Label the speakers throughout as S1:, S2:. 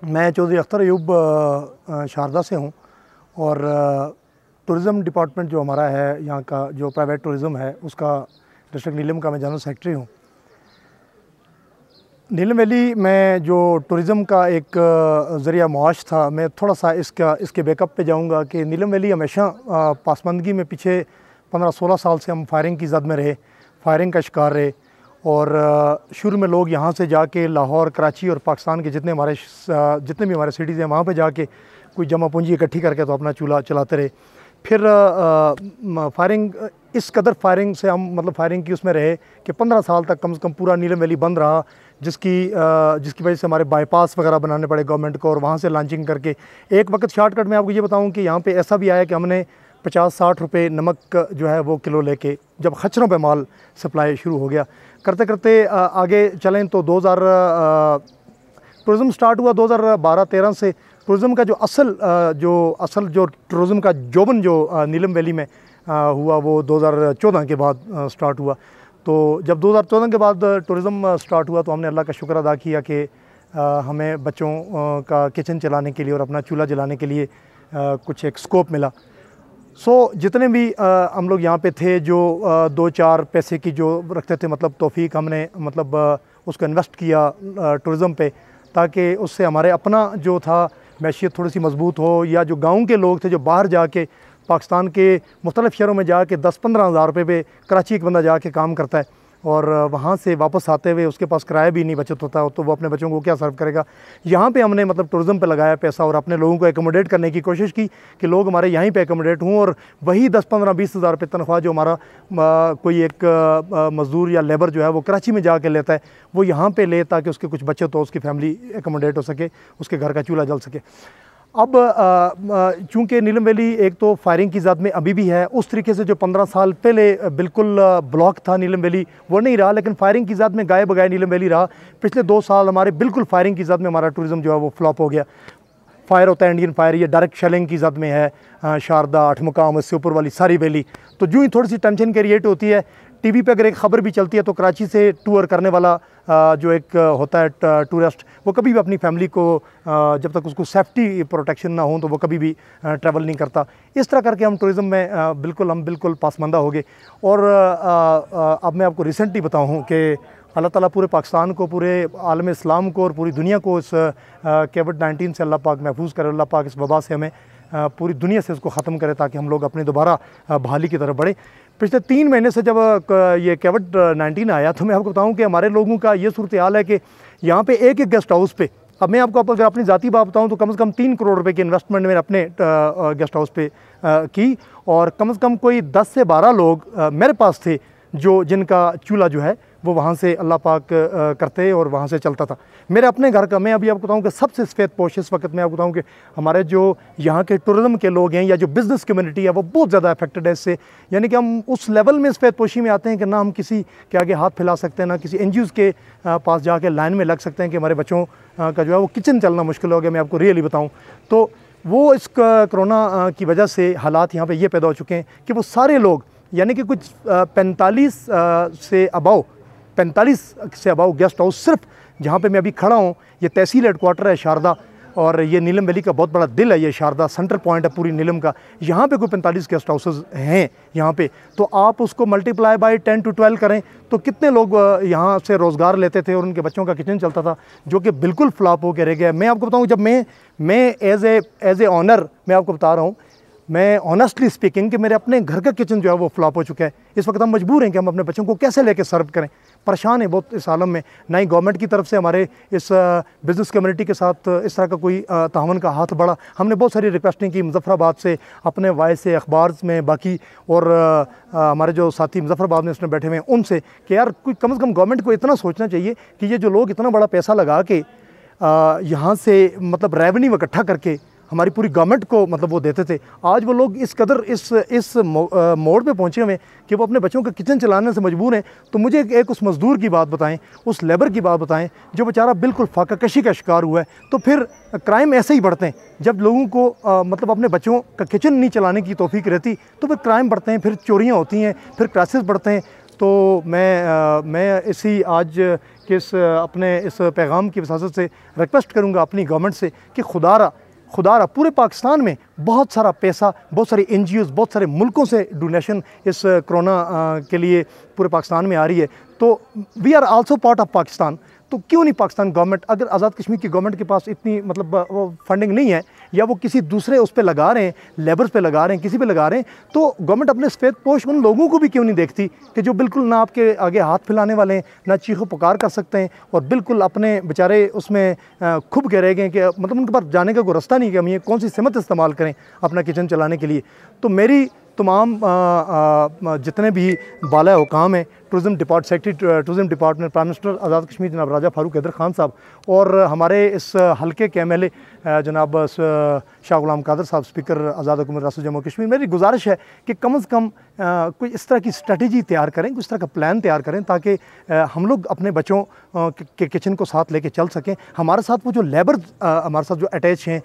S1: मैं चौधरी अख्तर अयूब शारदा से हूँ और टूरिज़म डिपार्टमेंट जो हमारा है, यहाँ का जो प्राइवेट टूरिज़म है, उसका डिस्ट्रिक्ट नीलम का मैं जनरल सेक्रेटरी हूँ। नीलम वैली में जो टूरिज़म का एक ज़रिया मुआश था, मैं थोड़ा सा इसके बैकअप पे जाऊँगा कि नीलम वैली हमेशा पासमानदगी में पीछे 15-16 साल से हम फायरिंग की ज़द में रहे, फायरिंग का शिकार रहे। और शुरू में लोग यहाँ से जाके लाहौर, कराची और पाकिस्तान के जितने भी हमारे सिटीज़ हैं, वहाँ पे जाके कोई जमा पूंजी इकट्ठी करके तो अपना चूल्हा चलाते रहे। फिर फायरिंग, इस कदर फायरिंग से हम फायरिंग की उसमें रहे कि 15 साल तक कम से कम पूरा नीलम वैली बंद रहा, जिसकी वजह से हमारे बाईपास वगैरह बनाने पड़े गवर्नमेंट को, और वहाँ से लॉन्चिंग करके एक वक्त शॉर्टकट में आपको ये बताऊँ कि यहाँ पे ऐसा भी आया कि हमने 50-60 रुपये नमक जो है वो किलो लेके, जब खच्चरों पे माल सप्लाई शुरू हो गया, करते करते आगे चलें तो टूरिज़म स्टार्ट हुआ 2012-13 से। टूरिज़म का जो असल टूरिज़म का जोबन जो नीलम वैली में हुआ वो 2014 के बाद स्टार्ट हुआ। तो जब 2014 के बाद टूरिज़म स्टार्ट हुआ तो हमने अल्लाह का शुक्र अदा किया कि हमें बच्चों का किचन चलाने के लिए और अपना चूल्हा जलाने के लिए कुछ एक स्कोप मिला। जितने भी हम लोग यहाँ पे थे जो 2-4 पैसे की जो रखते थे तौफीक, हमने उसको इन्वेस्ट किया टूरिज़म पे, ताकि उससे हमारे अपना जो था मैशियत थोड़ी सी मजबूत हो, या जो गांव के लोग थे जो बाहर जाके पाकिस्तान के मुख्तलिफ़ शहरों में जाके 10-15 हज़ार रुपये पे कराची एक बंदा जाके काम करता है और वहाँ से वापस आते हुए उसके पास किराया भी नहीं बचत होता, तो वो अपने बच्चों को क्या सर्व करेगा। यहाँ पे हमने टूरिज़म पे लगाया पैसा और अपने लोगों को एकोमोडेट करने की कोशिश की कि लोग हमारे यहीं पे एकोमोडेट हों, और वही 10-15-20 हज़ार रुपये तनख्वाह जो हमारा कोई एक मज़दूर या लेबर जो है वो कराची में जाके लेता है, वो यहाँ पे ले, ताकि उसकी कुछ बचत हो, उसकी फैमिली एकोमोडेट हो सके, उसके घर का चूल्हा जल सके। अब चूँकि नीलम वैली एक तो फायरिंग की ज़द में अभी भी है, उस तरीके से जो 15 साल पहले बिल्कुल ब्लॉक था नीलम वैली वो नहीं रहा, लेकिन फायरिंग की ज़द में गाए बगाए नीलम वैली रहा। पिछले 2 साल हमारे बिल्कुल फायरिंग की ज़द में हमारा टूरिज़म जो है वो फ्लॉप हो गया। फायर होता है इंडियन फायर, ये डायरेक्ट शेलिंग की ज़द में है शारदा, 8 मुकाम, इससे ऊपर वाली सारी वैली। तो जो ही थोड़ी सी टेंशन क्रिएट होती है, टीवी पे अगर एक ख़बर भी चलती है तो कराची से टूर करने वाला जो एक होता है टूरिस्ट, वो कभी भी अपनी फैमिली को जब तक उसको सेफ्टी प्रोटेक्शन ना हो तो वो कभी भी ट्रैवल नहीं करता। इस तरह करके हम टूरिज़म में हम बिल्कुल पासमानदा हो गए। और अब मैं आपको रिसेंटली बताऊँ कि अल्लाह ताला पूरे पाकिस्तान को, पूरे आलम इस्लाम को और पूरी दुनिया को इस कोविड-19 से अल्लाह पाक महफूज करे। अल्लाह पाक इस वबा से हमें पूरी दुनिया से इसको ख़त्म करे, ताकि हम लोग अपनी दोबारा बहाली की तरफ बढ़ें। पिछले 3 महीने से जब ये कोविड-19 आया तो मैं आपको बताऊं कि हमारे लोगों का ये सूरत हाल है कि यहाँ पे एक गेस्ट हाउस पे, अब मैं आपको अगर अपनी ज़ाती बात बताऊं तो कम से कम 3 करोड़ रुपए की इन्वेस्टमेंट मैंने अपने गेस्ट हाउस पे की, और कम से कम कोई 10 से 12 लोग मेरे पास थे जिनका चूल्हा जो है वो वहाँ से अल्लाह पाक करते और वहाँ से चलता था। मेरे अपने घर का, मैं अभी आपको बताऊँ कि सबसे सफ़ेद पोश इस वक्त मैं आपको बताऊँ कि हमारे जो यहाँ के टूरिज़म के लोग हैं या जो बिज़नेस कम्युनिटी है वो बहुत ज़्यादा अफेक्टेड है इससे। यानी कि हम उस लेवल में सफ़ेद पोशी में आते हैं कि ना हम किसी के आगे हाथ फैला सकते हैं, ना किसी NGOs के पास जाके लाइन में लग सकते हैं कि हमारे बच्चों का जो है वो किचन चलना मुश्किल हो गया। मैं आपको रियली बताऊँ तो वो इस कोरोना की वजह से हालात यहाँ पर ये पैदा हो चुके हैं कि वो सारे लोग, यानी कि कुछ 45 से अबाउ गेस्ट हाउस सिर्फ जहाँ पे मैं अभी खड़ा हूँ, ये तहसील हेडक्वार्टर है शारदा, और ये नीलम वैली का बहुत बड़ा दिल है, ये शारदा सेंटर पॉइंट है पूरी नीलम का। यहाँ पे कोई 45 गेस्ट हाउसेस हैं यहाँ पे, तो आप उसको मल्टीप्लाई बाय 10 to 12 करें तो कितने लोग यहाँ से रोज़गार लेते थे और उनके बच्चों का किचन चलता था, जो कि बिल्कुल फ्लॉप होकर रह गया। मैं आपको बताऊँ, जब मैं एज ए ऑनर मैं आपको बता रहा हूँ, मैं ऑनेस्टली स्पीकिंग कि मेरे अपने घर का किचन जो है वो फ्लॉप हो चुका है। इस वक्त हम मजबूर हैं कि हम अपने बच्चों को कैसे लेके सर्व करें, परेशान है बहुत इस आलम में। ना ही गवर्नमेंट की तरफ से हमारे इस बिज़नेस कम्युनिटी के साथ इस तरह का कोई तावन का हाथ बढ़ा। हमने बहुत सारी रिक्वेस्टिंग की मुजफ्फराबाद से, अपने वाइस से, अखबार में, बाकी और हमारे जो साथी मुजफ्फराबाद में उसमें बैठे हुए हैं उनसे कि यार कोई कम से कम गवर्नमेंट को इतना सोचना चाहिए कि ये जो लोग इतना बड़ा पैसा लगा के यहाँ से रेवेन्यू इकट्ठा करके हमारी पूरी गवर्नमेंट को वो देते थे, आज वो लोग इस कदर इस मोड़ पे पहुँचे हुए कि वो अपने बच्चों का किचन चलाने से मजबूर हैं। तो मुझे एक उस मज़दूर की बात बताएं, उस लेबर की बात बताएं जो बेचारा बिल्कुल फाका कशी का शिकार हुआ है। तो फिर क्राइम ऐसे ही बढ़ते हैं, जब लोगों को अपने बच्चों का किचन नहीं चलाने की तौफीक रहती तो फिर क्राइम बढ़ते हैं, फिर चोरियाँ होती हैं, फिर क्राइसिस बढ़ते हैं। तो मैं इसी आज कि अपने इस पैगाम की वसासत से रिक्वेस्ट करूँगा अपनी गवर्नमेंट से कि खुदारा पूरे पाकिस्तान में बहुत सारा पैसा, बहुत सारी NGOs, बहुत सारे मुल्कों से डोनेशन इस कोरोना के लिए पूरे पाकिस्तान में आ रही है। तो we are also part of Pakistan. तो क्यों नहीं पाकिस्तान गवर्नमेंट, अगर आज़ाद कश्मीर की गवर्नमेंट के पास इतनी मतलब वो फंडिंग नहीं है या वो किसी दूसरे उस पर लगा रहे हैं, लेबर्स पे लगा रहे हैं, किसी पे लगा रहे हैं, तो गवर्नमेंट अपने सफ़ेद पोश उन लोगों को भी क्यों नहीं देखती कि जो बिल्कुल ना आपके आगे हाथ फैलाने वाले हैं, ना चीखो पुकार कर सकते हैं और बिल्कुल अपने बेचारे उसमें खुब के रह गए कि मतलब उनके पास जाने का कोई रास्ता नहीं कि हम ये कौन सी सिमत इस्तेमाल करें अपना किचन चलाने के लिए। तो मेरी तमाम जितने भी बाला हुकाम हैं, secretary tourism department, prime minister Azad Kashmir जनाब राजा फ़ारूक हैदर ख़ान साहब और हमारे इस हल्के के MLA जनाब शाह गुलाम कादर साहब, स्पीकर आज़ाद हुकूमत रियासत जम्मू कश्मीर, मेरी गुजारिश है कि कम से कम कोई इस तरह की स्ट्रेटजी तैयार करें, कुछ तरह का प्लान तैयार करें ताकि हम लोग अपने बच्चों के किचन को साथ लेके चल सकें। हमारे साथ वो जो लेबर हमारे साथ जो अटैच हैं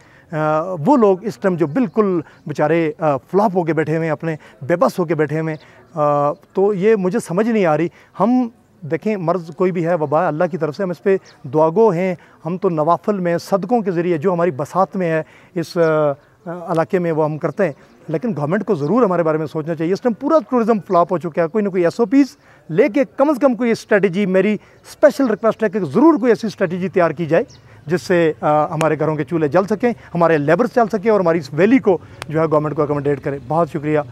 S1: वो लोग इस टाइम जो बिल्कुल बेचारे फ्लॉप होके बैठे हुए हैं, अपने बेबस होके बैठे हुए हैं। तो ये मुझे समझ नहीं आ रही। हम देखें, मर्ज़ कोई भी है, वबा अल्लाह की तरफ से, हम इस पर दुआगो हैं। हम तो नवाफिल में सदक़ों के ज़रिए जो हमारी बसात में है इस इलाके में वो हम करते हैं। लेकिन गवर्नमेंट को ज़रूर हमारे बारे में सोचना चाहिए। इस टाइम पूरा टूरिज़्म फ्लॉप हो चुका है। कोई ना कोई SOPs लेके कम से कम कोई स्ट्रेटजी, मेरी स्पेशल रिक्वेस्ट है कि ज़रूर कोई ऐसी स्ट्रेटजी तैयार की जाए जिससे हमारे घरों के चूल्हे जल सकें, हमारे लेबर्स चल सकें और हमारी इस वैली को जो है गवर्नमेंट को अकोमोडेट करे। बहुत शुक्रिया।